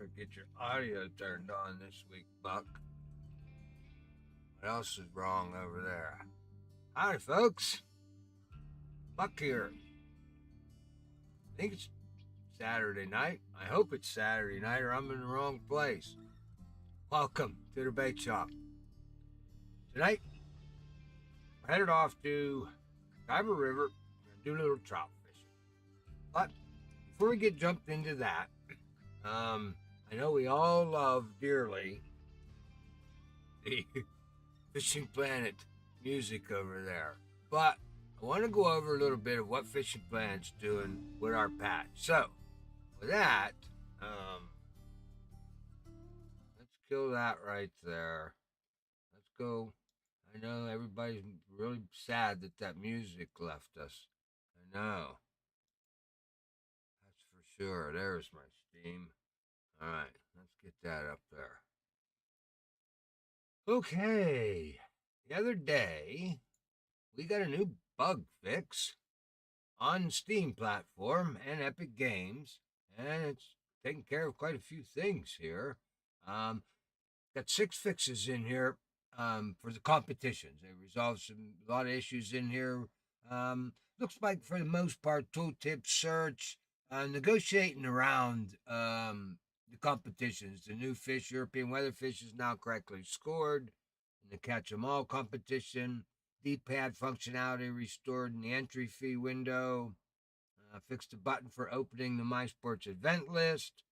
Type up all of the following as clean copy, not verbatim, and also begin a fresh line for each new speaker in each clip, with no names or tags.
Better get your audio turned on this week, Buck. What else is wrong over there? Howdy, folks. Buck here. I think it's Saturday night. I hope it's Saturday night or I'm in the wrong place. Welcome to the bait shop. Tonight, we're headed off to Tiber River and do a little trout fishing. But before we get jumped into that, I know we all love dearly the Fishing Planet music over there, but I want to go over a little bit of what Fishing Planet's doing with our patch. So, with that, let's kill that right there. Let's go. I know everybody's really sad that that music left us. I know. That's for sure. There's my Steam. All right, let's get that up there. Okay. The other day, we got a new bug fix on Steam platform and Epic Games, and it's taking care of quite a few things here. Got 6 fixes in here for the competitions. They resolved a lot of issues in here. Looks like for the most part, tooltip search, negotiating around the competitions. The new fish, European weatherfish, is now correctly scored in the catch 'em all competition. D-pad functionality restored in the entry fee window. Fixed a button for opening the MySports event list.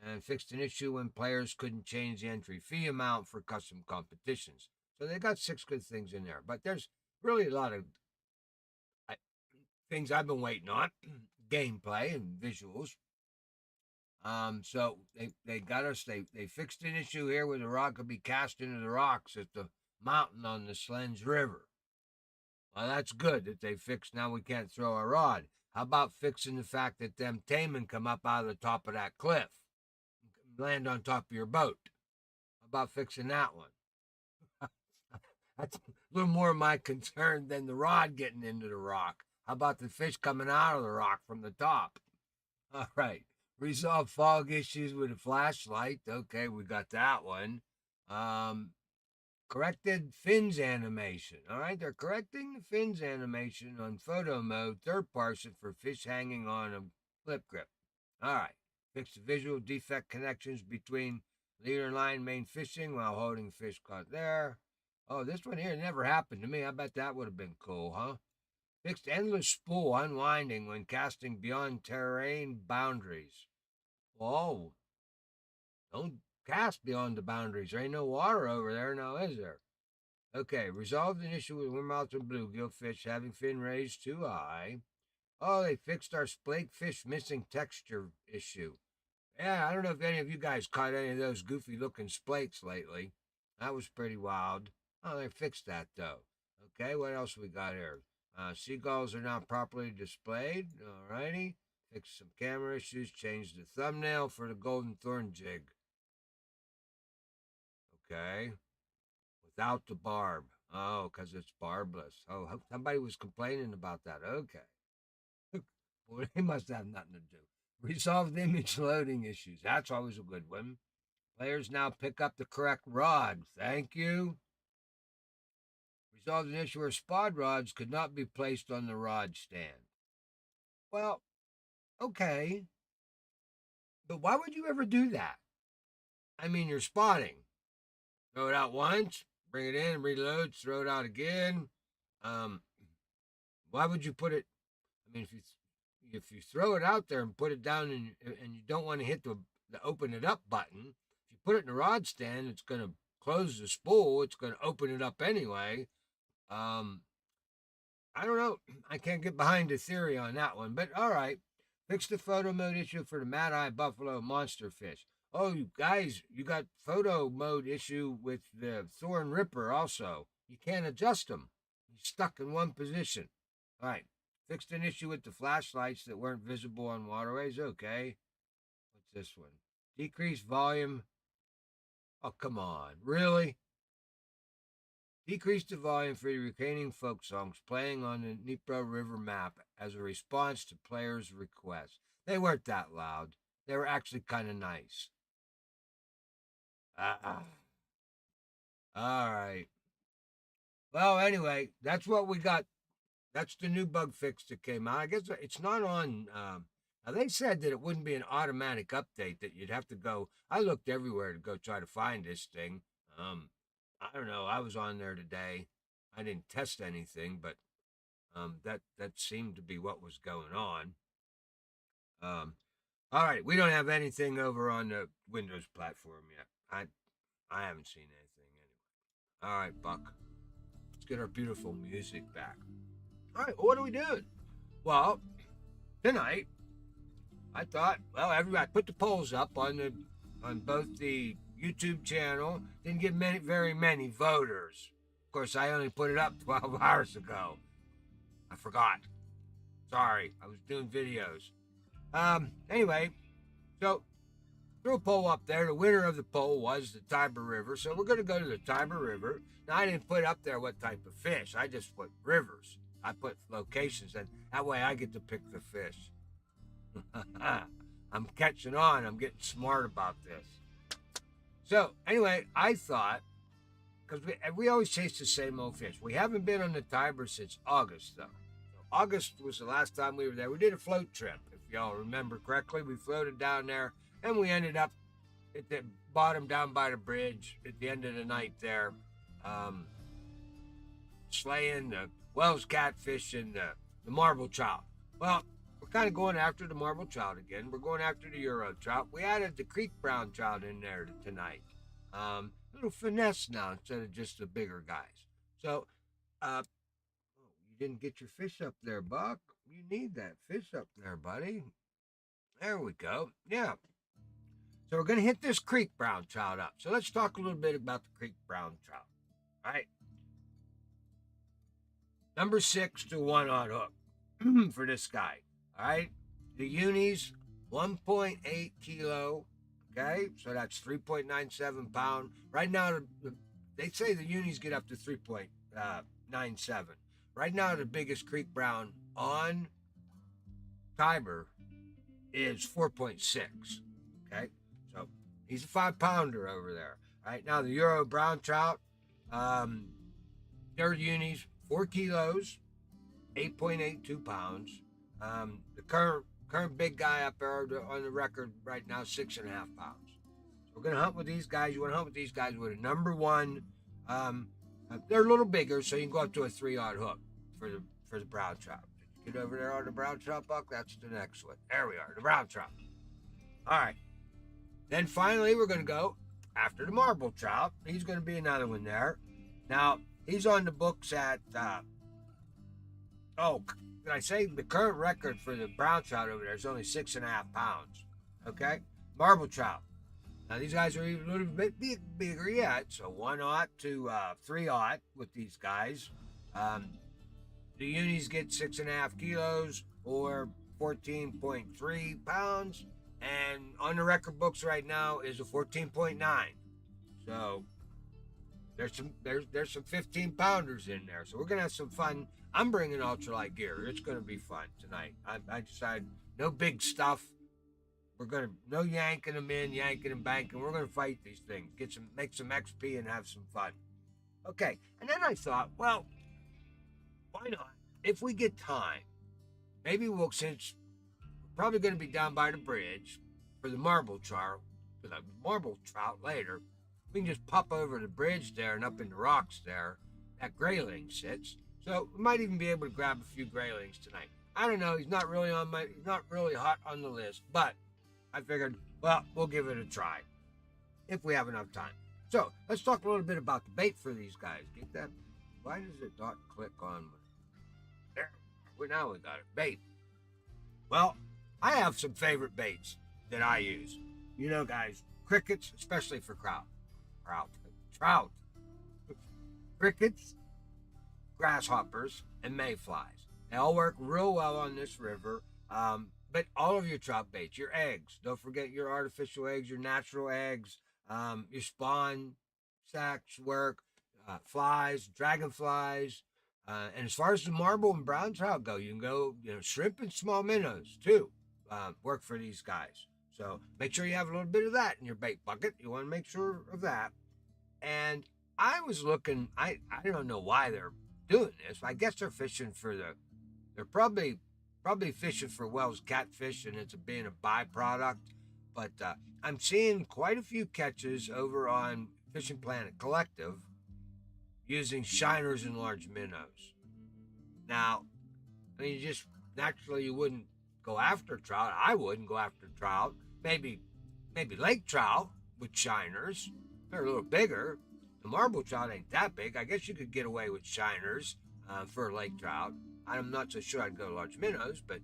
And fixed an issue when players couldn't change the entry fee amount for custom competitions. So they got 6 good things in there. But there's really a lot of things I've been waiting on. Gameplay and visuals. So they got us. They fixed an issue here where the rod could be cast into the rocks at the mountain on the Slens River. Well, that's good that they fixed. Now we can't throw a rod. How about fixing the fact that them taimen come up out of the top of that cliff, land on top of your boat? How about fixing that one? That's a little more of my concern than the rod getting into the rock. How about the fish coming out of the rock from the top? All right. Resolve fog issues with a flashlight. Okay, we got that one. Corrected fins animation. All right, they're correcting the fins animation on photo mode, third person for fish hanging on a flip grip. All right, fix the visual defect connections between leader and line main fishing while holding fish caught there. Oh, this one here never happened to me. I bet that would have been cool, huh? Fixed endless spool unwinding when casting beyond terrain boundaries. Whoa. Don't cast beyond the boundaries. There ain't no water over there now, is there? Okay, resolved an issue with Wimouth and bluegill fish having fin raised too high. Oh, they fixed our splake fish missing texture issue. Yeah, I don't know if any of you guys caught any of those goofy looking splakes lately. That was pretty wild. Oh, they fixed that though. Okay, what else we got here? Seagulls are now properly displayed. Alrighty. Fixed some camera issues. Changed the thumbnail for the golden thorn jig. Okay. Without the barb. Oh, because it's barbless. Oh, somebody was complaining about that. Okay. Well, they must have nothing to do. Resolved image loading issues. That's always a good one. Players now pick up the correct rod. Thank you. Resolved an issue where spod rods could not be placed on the rod stand. Well, okay. But why would you ever do that? I mean, you're spotting. Throw it out once, bring it in, reload, throw it out again. Why would you put it? I mean, if you throw it out there and put it down and you don't want to hit the open it up button, if you put it in the rod stand, it's going to close the spool. It's going to open it up anyway. I don't know. I can't get behind the theory on that one, but all right. Fix the photo mode issue for the Mad Eye Buffalo monster fish. Oh, you guys, you got photo mode issue with the Thorn Ripper also. You can't adjust them. He's stuck in one position. All right. Fixed an issue with the flashlights that weren't visible on waterways. Okay. What's this one? Decreased volume. Oh, come on. Really? Decreased the volume for the retaining folk songs playing on the Tiber River map as a response to players' requests. They weren't that loud. They were actually kind of nice. Uh, all right. Well, anyway, that's what we got. That's the new bug fix that came out. I guess it's not on. Now they said that it wouldn't be an automatic update, that you'd have to go. I looked everywhere to go try to find this thing. Um, I don't know. I was on there today. I didn't test anything, but that seemed to be what was going on. Um, all right, we don't have anything over on the Windows platform yet. I haven't seen anything anyway. All right, Buck. Let's get our beautiful music back. All right, what are we doing? Well, tonight I thought, well, everybody put the polls up on both the YouTube channel. Didn't get very many voters. Of course, I only put it up 12 hours ago. I forgot. Sorry, I was doing videos. Anyway, so threw a poll up there. The winner of the poll was the Tiber River. So we're going to go to the Tiber River. Now, I didn't put up there what type of fish. I just put rivers. I put locations, and that way I get to pick the fish. I'm catching on. I'm getting smart about this. So, anyway, I thought, because we always chase the same old fish. We haven't been on the Tiber since August, though. So August was the last time we were there. We did a float trip, if y'all remember correctly. We floated down there, and we ended up at the bottom down by the bridge at the end of the night there, slaying the Wells catfish and the marble trout. Well, we're kind of going after the marble trout again. We're going after the Euro trout. We added the creek brown trout in there tonight. Little finesse now instead of just the bigger guys. So, you didn't get your fish up there, Buck. You need that fish up there, buddy. There we go. Yeah. So we're going to hit this creek brown trout up. So let's talk a little bit about the creek brown trout. All right. Number 6 to 1 on hook for this guy. All right. The unis, 1.8 kilo. Okay. So that's 3.97 pound. Right now, they say the unis get up to 3.97. Right now, the biggest creek brown on Tiber is 4.6. Okay. So he's a 5-pounder over there. All right. Now, the Euro brown trout, their unis, 4 kilos, 8.82 pounds. The current big guy up there on the record right now, 6.5 pounds. So we're gonna hunt with these guys. You want to hunt with these guys with a number 1. They're a little bigger, so you can go up to a 3-aught hook for the brown trout. Did you get over there on the brown trout, Buck? That's the next one. There we are, the brown trout. All right. Then finally, we're gonna go after the marble trout. He's gonna be another one there. Now he's on the books at. Did I say the current record for the brown trout over there is only 6.5 pounds? Okay, marble trout. Now these guys are even a little bit bigger yet, so 1-aught to 3-aught with these guys. The unis get 6.5 kilos or 14.3 pounds, and on the record books right now is a 14.9. So there's some 15-pounders in there, so we're gonna have some fun. I'm bringing ultralight gear. It's gonna be fun tonight. I decided no big stuff. We're gonna no yanking them in, yanking and banking. We're gonna fight these things, make some XP, and have some fun. Okay, and then I thought, well, why not? If we get time, maybe since we're probably gonna be down by the bridge for the marble trout later. We can just pop over the bridge there and up in the rocks there. That grayling sits. So we might even be able to grab a few graylings tonight. I don't know. He's not really hot on the list, but I figured, well, we'll give it a try if we have enough time. So let's talk a little bit about the bait for these guys. Get that? Why does it not click on? There. Well, now we got it. Bait. Well, I have some favorite baits that I use. You know, guys, crickets, especially for trout, crickets, grasshoppers, and mayflies. They all work real well on this river. But all of your trout baits, your eggs, don't forget your artificial eggs, your natural eggs, your spawn sacks work, flies, dragonflies. And as far as the marble and brown trout go, you can go, shrimp and small minnows too work for these guys. So make sure you have a little bit of that in your bait bucket. You want to make sure of that. And I was looking, I don't know why they're doing this. I guess they're fishing for they're probably fishing for Wells catfish, and it's being a byproduct. But I'm seeing quite a few catches over on Fishing Planet Collective using shiners and large minnows. Now, I mean, you just naturally you wouldn't go after trout. I wouldn't go after trout. Maybe lake trout with shiners. They're a little bigger. The marble trout ain't that big. I guess you could get away with shiners for lake trout. I'm not so sure I'd go large minnows, but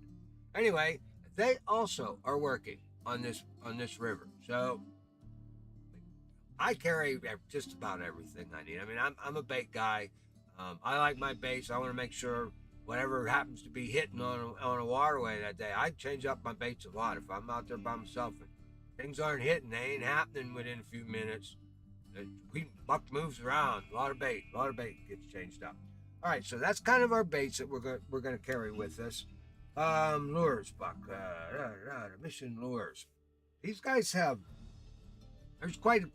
anyway, they also are working on this river. So I carry just about everything I need. I mean, I'm a bait guy. I like my baits. I want to make sure whatever happens to be hitting on a waterway that day, I change up my baits a lot. If I'm out there by myself and things aren't hitting, they ain't happening within a few minutes. Buck moves around. A lot of bait gets changed up. All right, so that's kind of our baits that we're gonna carry with us. Lures, Buck. Mission lures. These guys have. There's quite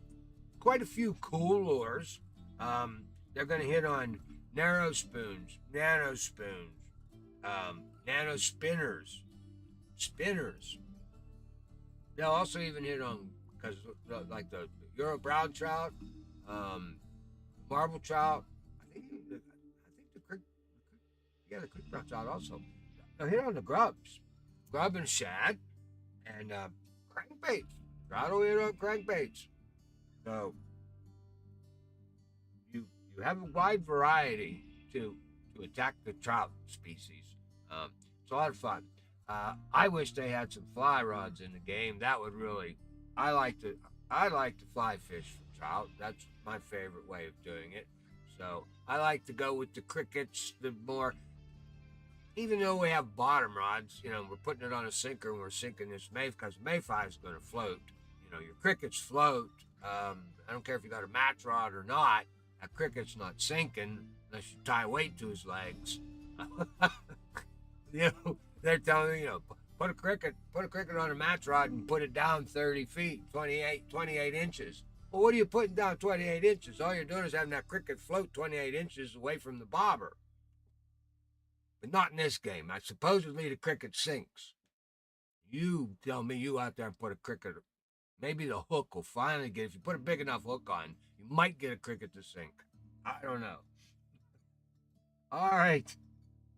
a few cool lures. They're gonna hit on narrow spoons, nano spoons, nano spinners. They'll also even hit on because like the Euro brown trout, marble trout. I think the creek, the creek brown trout also. They'll hit on the grubs, grub and shad, and crankbaits. Trout will hit on crankbaits. So you have a wide variety to attack the trout species. It's a lot of fun. I wish they had some fly rods in the game. That would really. I like to fly fish for trout. That's my favorite way of doing it. So I like to go with the crickets, the more. Even though we have bottom rods, we're putting it on a sinker and we're sinking this because mayfly is going to float. Your crickets float. I don't care if you got a match rod or not. A cricket's not sinking unless you tie weight to his legs. They're telling you, put a cricket on a match rod and put it down 30 feet, 28 inches. Well, what are you putting down 28 inches? All you're doing is having that cricket float 28 inches away from the bobber. But not in this game. Supposedly the cricket sinks. You tell me you out there and put a cricket. Maybe the hook will finally get. If you put a big enough hook on, you might get a cricket to sink. I don't know. All right.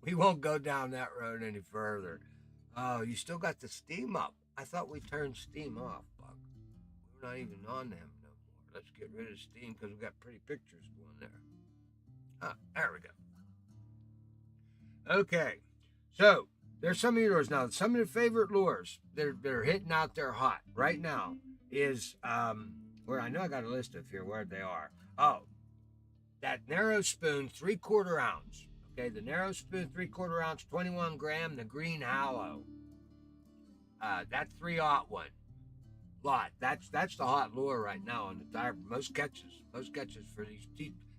We won't go down that road any further. Oh, you still got the steam up. I thought we turned steam off, Buck. We're not even on them no more. Let's get rid of steam because we got pretty pictures going there. There we go. Okay. So, there's some of your lures. Now, some of your favorite lures that are hitting out there hot right now is, where I know I got a list of here where they are. Oh, that narrow spoon 3/4 ounce. Okay, the narrow spoon 3/4 ounce, 21 gram, the green hallow. That 3/01 lot. That's the hot lure right now on the Tiber. Most catches for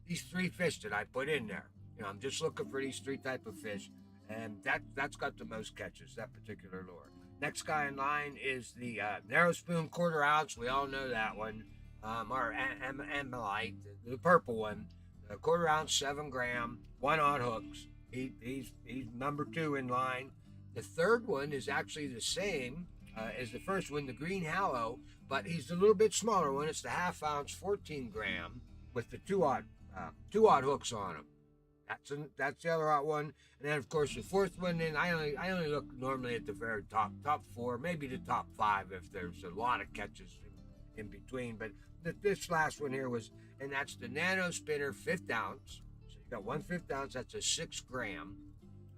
these three fish that I put in there. I'm just looking for these three type of fish, and that's got the most catches. That particular lure. Next guy in line is the narrow spoon 1/4 ounce. We all know that one. Our Amalite, the purple one. 1/4 ounce, 7 gram, 1/0 hooks. He's number 2 in line. The third one is actually the same as the first one, the green hallow, but he's a little bit smaller one. It's the 1/2 ounce, 14 gram with the 2/0 hooks on them. That's the other hot one. And then of course the fourth one. Then I only look normally at the very top 4, maybe the top 5 if there's a lot of catches in between. But this last one here was. And that's the nano spinner 1/5 ounce. So you got 1/5 ounce. That's a 6 gram,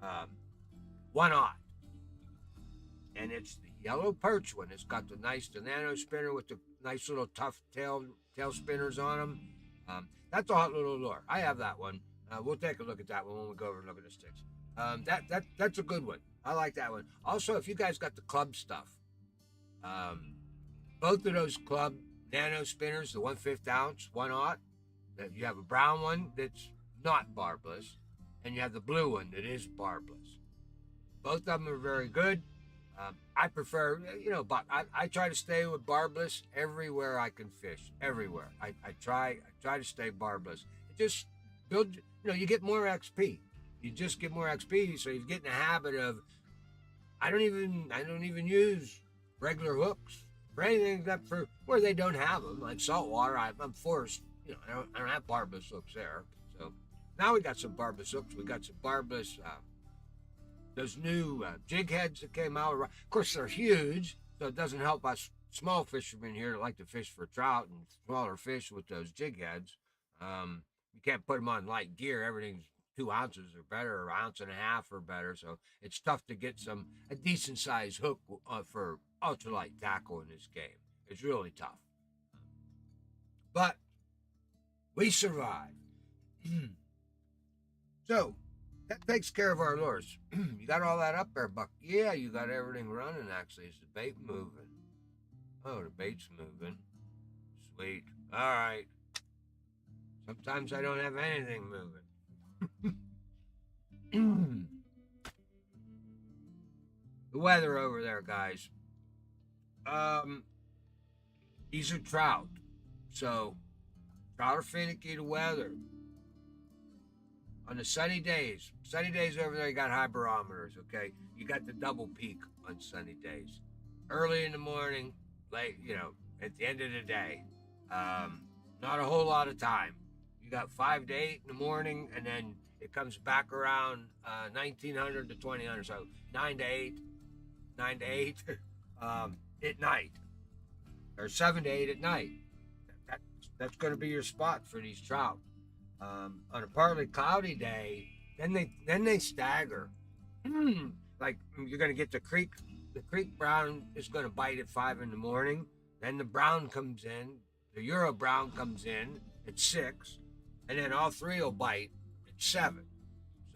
1/0. And it's the yellow perch one. It's got the nano spinner with the nice little tough tail spinners on them. That's a hot little lure. I have that one. We'll take a look at that one when we go over and look at the sticks. That's a good one. I like that one. Also, if you guys got the club stuff, both of those club nano spinners, the 1/5 ounce, 1/0. You have a brown one that's not barbless, and you have the blue one that is barbless. Both of them are very good. I prefer, I try to stay with barbless everywhere I can fish. Everywhere. I try to stay barbless. It just build, you get more XP. You just get more XP, so you get in the habit of, I don't even use regular hooks for anything except for where they don't have them, like saltwater. I'm forced, I don't have barbless hooks there. So now we got some barbless hooks. We got some barbless, those new jig heads that came out. Of course, they're huge, so it doesn't help us small fishermen here that like to fish for trout and smaller fish with those jig heads. You can't put them on light gear. Everything's 2 ounces or better, or ounce and a half or better. So it's tough to get a decent sized hook for ultralight tackle in this game. It's really tough, but we survive. So that takes care of our lures. You got all that up there, Buck? Yeah, you got everything running, actually. Is the bait moving? Oh, the bait's moving. Sweet. All right. Sometimes I don't have anything moving. The weather over there, guys. Um, these are trout. So, trout are finicky to weather. On the sunny days over there, you got high barometers, okay? You got the double peak on sunny days. Early in the morning, late, at the end of the day. Not a whole lot of time. You got 5 to 8 in the morning, and then it comes back around 1900 to 2000, so 9 to 8, 9 to 8 at night, or 7 to 8 at night. That's going to be your spot for these trout. On a partly cloudy day, then they stagger. Like you're going to get the creek brown is going to bite at 5 in the morning. Then the brown comes in, the Euro brown comes in at 6, and then all three will bite at 7.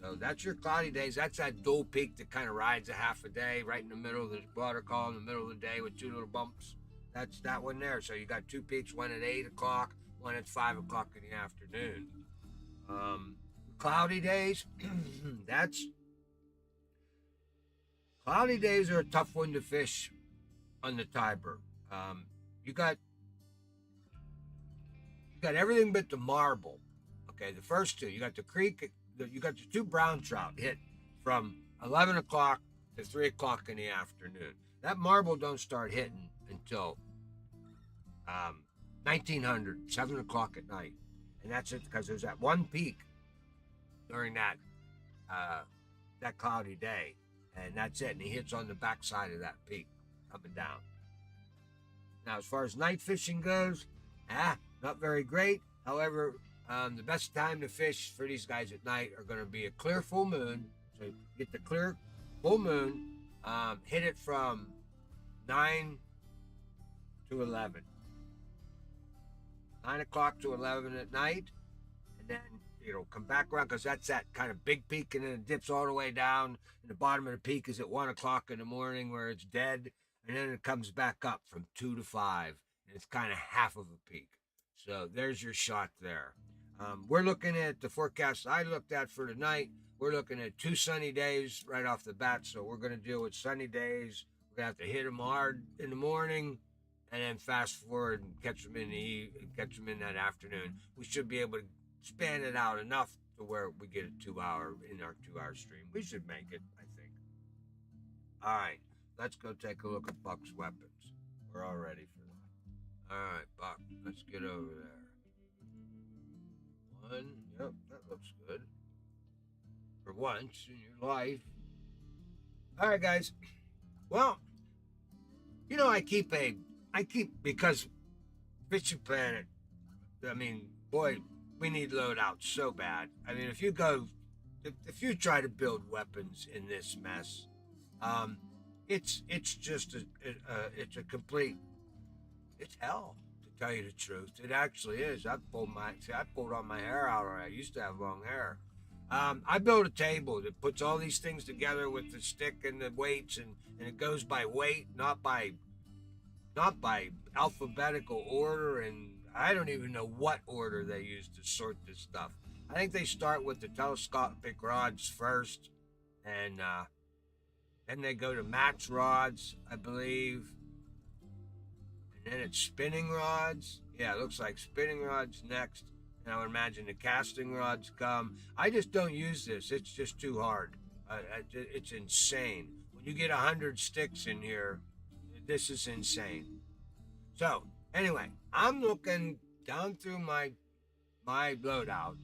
So that's your cloudy days. That's that dual peak that kind of rides a half a day right in the middle of the water call in the middle of the day with 2 little bumps. That's that one there. So you got 2 peaks, one at 8 o'clock, one at 5 o'clock in the afternoon. Cloudy days, cloudy days are a tough one to fish on the Tiber. You got everything but the marble. Okay, the first two, you got the creek, you got the 2 brown trout hit from 11 o'clock to 3 o'clock in the afternoon. That marble don't start hitting until 1900, 7 o'clock at night. And that's it, because there's that one peak during that cloudy day, and that's it. And he hits on the backside of that peak coming down. Now, as far as night fishing goes, not very great. However, the best time to fish for these guys at night are going to be a clear full moon. So get the clear full moon, hit it from 9 to 11. 9 o'clock to 11 at night, and then come back around, because that's that kind of big peak, and then it dips all the way down, and the bottom of the peak is at 1 o'clock in the morning where it's dead, and then it comes back up from 2 to 5, and it's kind of half of a peak. So there's your shot there. We're looking at the forecast I looked at for tonight. We're looking at 2 sunny days right off the bat, so we're going to deal with sunny days. We're going to have to hit them hard in the morning, and then fast forward and catch them in that afternoon. We should be able to span it out enough to where we get a 2-hour in our 2-hour stream. We should make it, I think. All right, let's go take a look at Buck's weapons. We're all ready for that. All right, Buck, let's get over there. 1, yep, that looks good. For once in your life. All right, guys. Well, because Fishing Planet, boy, we need loadouts so bad. If you try to build weapons in this mess, it's just it's hell, to tell you the truth. It actually is. I pulled all my hair out. I used to have long hair. I built a table that puts all these things together with the stick and the weights, and it goes by weight, not by alphabetical order, and I don't even know what order they use to sort this stuff. I think they start with the telescopic rods first, and Then they go to match rods, I believe. And then it's spinning rods. Yeah, it looks like spinning rods next. And I would imagine the casting rods come. I just don't use this. It's just too hard. It's insane. When you get 100 sticks in here, this is insane. So, anyway, I'm looking down through my loadout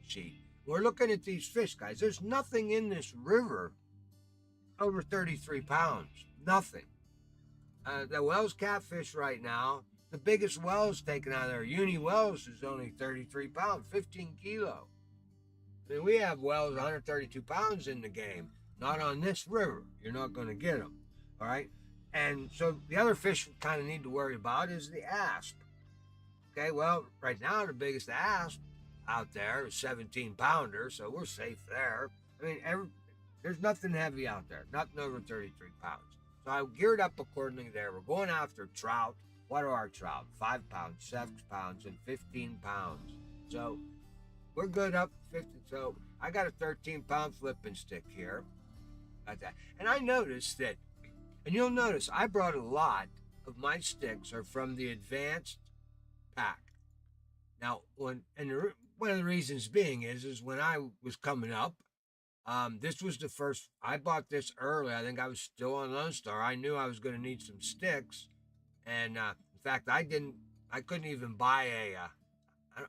sheet. We're looking at these fish, guys. There's nothing in this river over 33 pounds. Nothing. The Wells catfish right now, the biggest Wells taken out of there, Uni Wells, is only 33 pounds, 15 kilo. I mean, we have Wells 132 pounds in the game. Not on this river. You're not going to get them. All right? And so the other fish we kind of need to worry about is the asp. Okay, well, right now the biggest asp out there is 17 pounder, so we're safe there. I mean, there's nothing heavy out there, nothing over 33 pounds. So I geared up accordingly there. We're going after trout. What are our trout? 5 pounds, 7 pounds, and 15 pounds. So we're good up 50. So I got a 13-pound flipping stick here. Got that. And I noticed that, and you'll notice I brought a lot of my sticks are from the advanced pack. Now, one of the reasons being is when I was coming up, this was the first. I bought this early. I think I was still on Lone Star. I knew I was going to need some sticks, and in fact, I couldn't even buy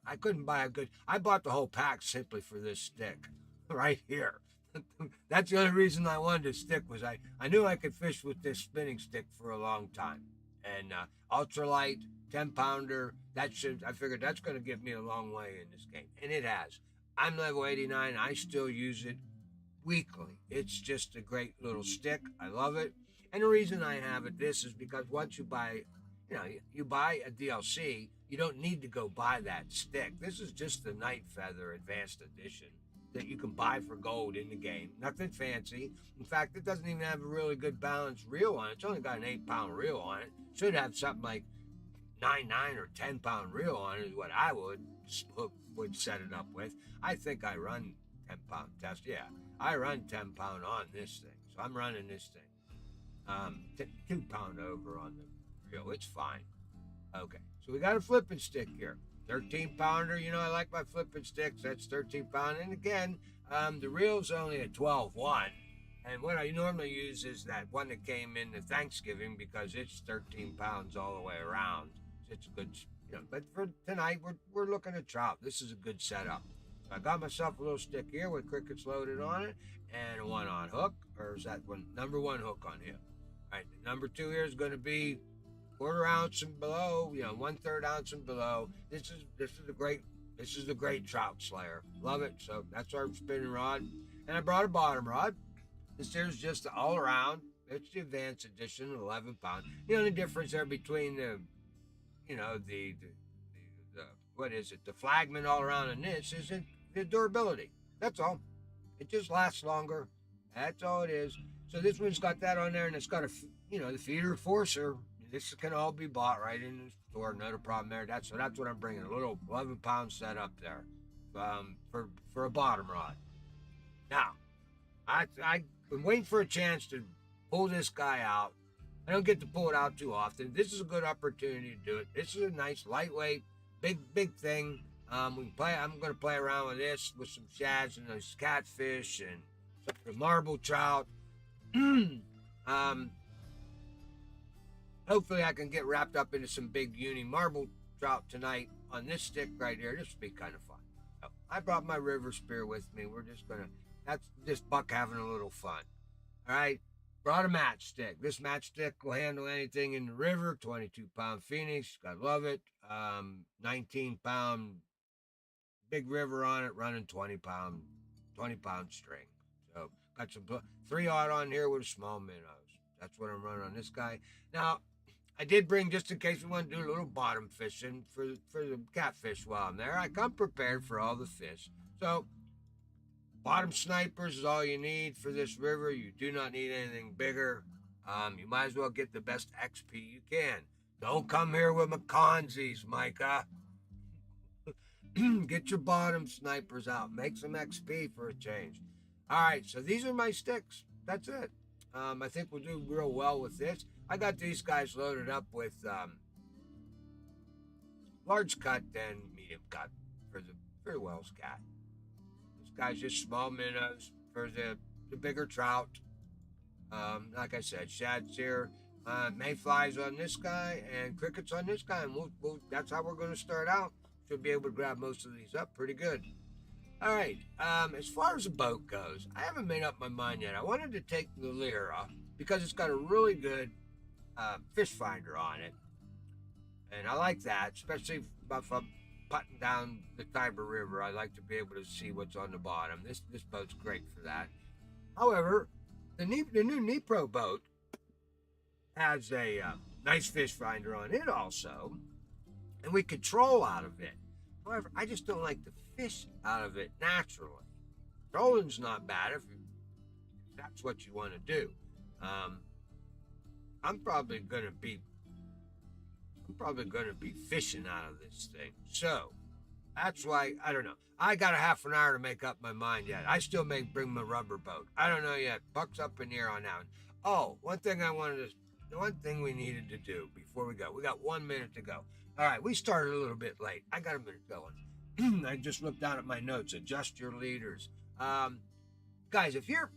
I couldn't buy a good. I bought the whole pack simply for this stick, right here. That's the only reason I wanted a stick was I knew I could fish with this spinning stick for a long time, and ultralight 10-pounder. I figured that's going to get me a long way in this game, and it has. I'm level 89. I still use it weekly. It's just a great little stick. I love it. And the reason I have it this is because once you buy, you buy a DLC, you don't need to go buy that stick. This is just the Night Feather Advanced Edition that you can buy for gold in the game. Nothing fancy. In fact, it doesn't even have a really good balanced reel on it. It's only got an 8-pound reel on it. Should have something like 9 or 10-pound reel on it is what I would set it up with. I think I run 10-pound test. Yeah, I run 10-pound on this thing. So I'm running this thing. 2-pound over on the reel. It's fine. Okay, so we got a flipping stick here. 13-pounder. I like my flipping sticks. That's 13-pound. And again, the reel's only a 12-1. And what I normally use is that one that came in the Thanksgiving because it's 13 pounds all the way around. It's a good, but for tonight, we're looking at trout. This is a good setup. So I got myself a little stick here with crickets loaded on it and one on hook, or is that one, number 1 hook on here. All right, the number 2 here is going to be 1/4 ounce and below, 1/3 ounce and below. This is the great trout slayer. Love it. So that's our spinning rod. And I brought a bottom rod. This here's just all around. It's the advanced edition, 11 pound. The only difference there between the what is it? The flagman all around in this is the durability. That's all. It just lasts longer. That's all it is. So this one's got that on there, and it's got the feeder forcer. This can all be bought right in the store. Not a problem there. That's what I'm bringing. A little 11-pound setup there, for a bottom rod. Now, I've been waiting for a chance to pull this guy out. I don't get to pull it out too often. This is a good opportunity to do it. This is a nice, lightweight, big thing. We can play. I'm going to play around with this with some shads and those catfish and some marble trout. Hopefully, I can get wrapped up into some big uni marble trout tonight on this stick right here. This will be kind of fun. So I brought my river spear with me. We're just gonna. That's just Buck having a little fun. All right. Brought a matchstick. This matchstick will handle anything in the river. 22-pound Phoenix. I love it. 19-pound big river on it, running 20-pound string. So got some 3/0 on here with small minnows. That's what I'm running on this guy. Now, I did bring, just in case we want to do a little bottom fishing for the catfish while I'm there. I come prepared for all the fish. So bottom snipers is all you need for this river. You do not need anything bigger. You might as well get the best XP you can. Don't come here with McConzies, Micah. Get your bottom snipers out. Make some XP for a change. All right, so these are my sticks. That's it. I think we'll do real well with this. I got these guys loaded up with large cut and medium cut for the Wells cat. This guy's just small minnows for the bigger trout. Like I said, shads here, mayflies on this guy, and crickets on this guy, and that's how we're going to start out. Should be able to grab most of these up pretty good. All right. As far as the boat goes, I haven't made up my mind yet. I wanted to take the Lyra because it's got a really good fish finder on it, and I like that, especially if I'm putting down the Tiber River. I like to be able to see what's on the bottom. This boat's great for that. However, the new Nipro boat has a nice fish finder on it also, and we could troll out of it. However, I just don't like the fish out of it naturally. Trolling's not bad if that's what you want to do. I'm probably gonna be fishing out of this thing. So that's why I don't know. I got a half an hour to make up my mind yet. I still may bring my rubber boat. I don't know yet. Buck's up in the air on that one. Oh, one thing we needed to do before we go. We got 1 minute to go. All right, we started a little bit late. I got a minute going. I just looked down at my notes. Adjust your leaders, guys. If you're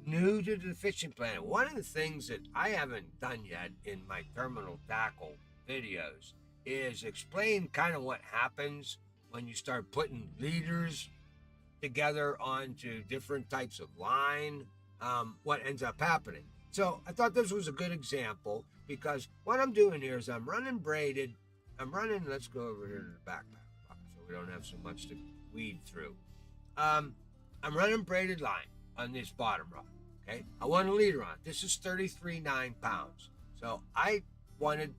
new to the fishing planet, one of the things that I haven't done yet in my terminal tackle videos is explain kind of what happens when you start putting leaders together onto different types of line, what ends up happening. So I thought this was a good example because what I'm doing here is I'm running braided. Let's go over here to the back so we don't have so much to weed through. I'm running braided line on this bottom rod. Okay, I want a leader on it. This is 33.9 pounds. So I wanted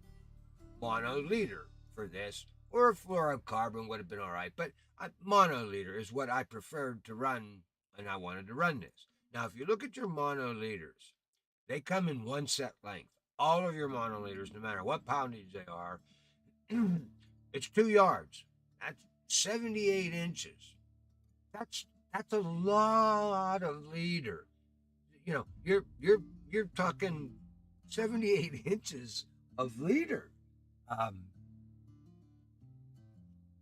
mono leader for this, or a fluorocarbon would have been all right, but mono leader is what I preferred to run, and I wanted to run this. Now, if you look at your mono leaders, they come in one set length. All of your mono leaders, no matter what poundage they are, it's 2 yards. That's 78 inches. That's a lot of leader. You know, you're talking 78 inches of leader.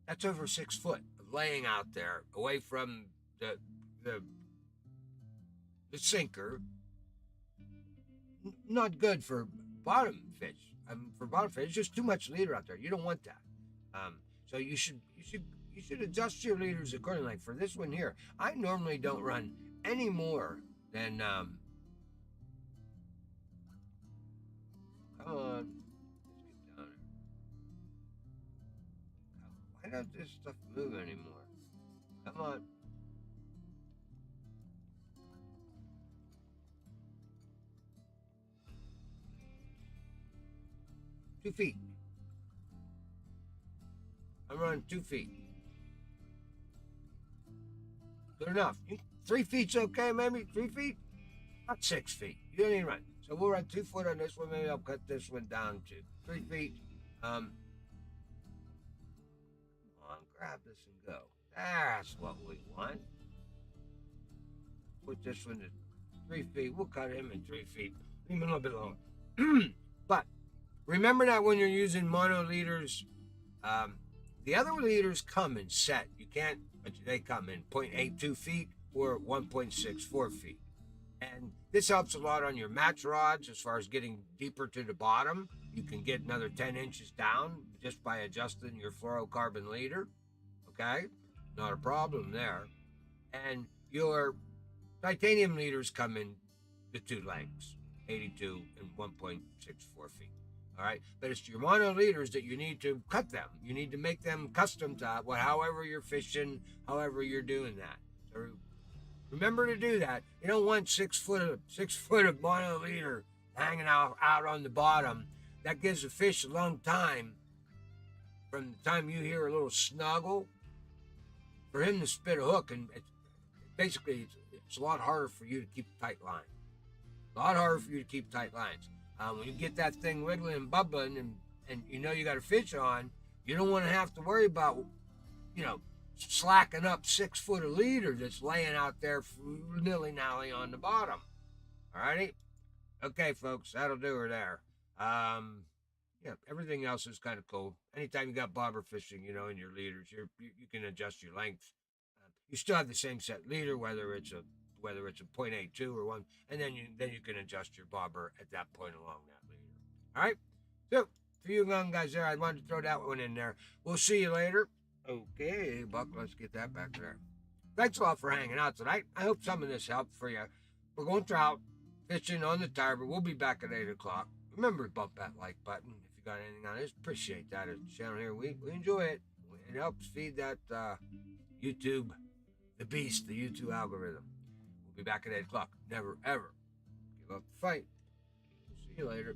That's over 6 foot of laying out there away from the sinker. Not good for bottom fish. For bottom fish, it's just too much leader out there. You don't want that. So you should adjust your leaders accordingly. Like for this one here, I normally don't run any more than come on. Let's get down here. Why don't this stuff move anymore? Come on. Two feet. I'm running 2 feet. Good enough. 3 feet's okay, maybe 3 feet? Not 6 feet. You don't even run. So we'll run 2 foot on this one. Maybe I'll cut this one down to 3 feet. Come on, grab this and go. That's what we want. Put this one to 3 feet. We'll cut him in 3 feet. Even a little bit longer. But remember that when you're using mono leaders, the other leaders come in set. You can't, but they come in 0.82 feet or 1.64 feet. And this helps a lot on your match rods as far as getting deeper to the bottom. You can get another 10 inches down just by adjusting your fluorocarbon leader. Okay? Not a problem there. And your titanium leaders come in the 2 lengths, 82 and 1.64 feet. All right, but it's your mono leaders that you need to cut them. You need to make them custom to however you're fishing, however you're doing that. So remember to do that. You don't want 6 foot of mono leader hanging out on the bottom. That gives the fish a long time from the time you hear a little snuggle for him to spit a hook, and basically it's a lot harder for you to keep tight lines. A lot harder for you to keep tight lines. When you get that thing wiggling and bubbling and you know you got a fish on, you don't want to have to worry about, slacking up 6 foot of leader that's laying out there nilly-nally on the bottom. Alrighty? Okay, folks, that'll do her there. Yeah, everything else is kind of cool. Anytime you got bobber fishing, in your leaders, you can adjust your lengths. You still have the same set leader, whether it's a 0.82 or one, and then you can adjust your bobber at that point along that leader. All right. So for you young guys there, I wanted to throw that one in there. We'll see you later. Okay, Buck, let's get that back there. Thanks a lot for hanging out tonight. I hope some of this helped for you. We're going trout fishing on the Tiber. We'll be back at 8 o'clock. Remember to bump that like button if you got anything on this. Appreciate that. As the channel here, we enjoy it. It helps feed that YouTube, the beast, the YouTube algorithm. We'll be back at 8 o'clock. Never, ever give up the fight. See you later.